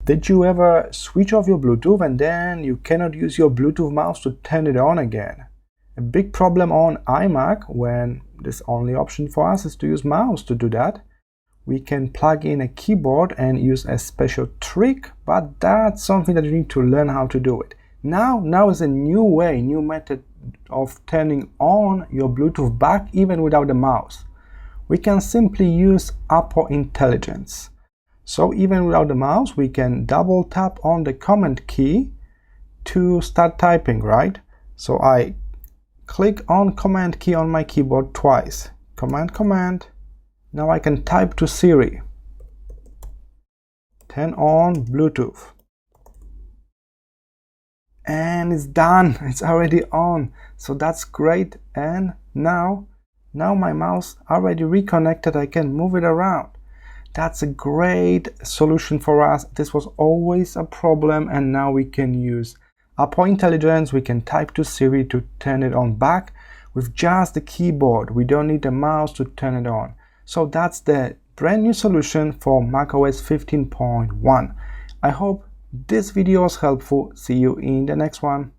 Did you ever switch off your Bluetooth and then you cannot use your Bluetooth mouse to turn it on again? A big problem on iMac, when this only option for us is to use mouse to do that. We can plug in a keyboard and use a special trick, but that's something that you need to learn how to do it. Now is a new method of turning on your Bluetooth back even without the mouse. We can simply use Apple Intelligence. So even without the mouse, we can double tap on the command key to start typing, right? So I click on command key on my keyboard twice. Command. Now I can type to Siri. Turn on Bluetooth. And it's done. It's already on. So that's great. And now my mouse already reconnected. I can move it around. That's a great solution for us. This was always a problem, and now we can use Apple Intelligence. We can type to Siri to turn it on back with just the keyboard. We don't need a mouse to turn it on. So that's the brand new solution for macOS 15.1. I hope this video was helpful. See you in the next one.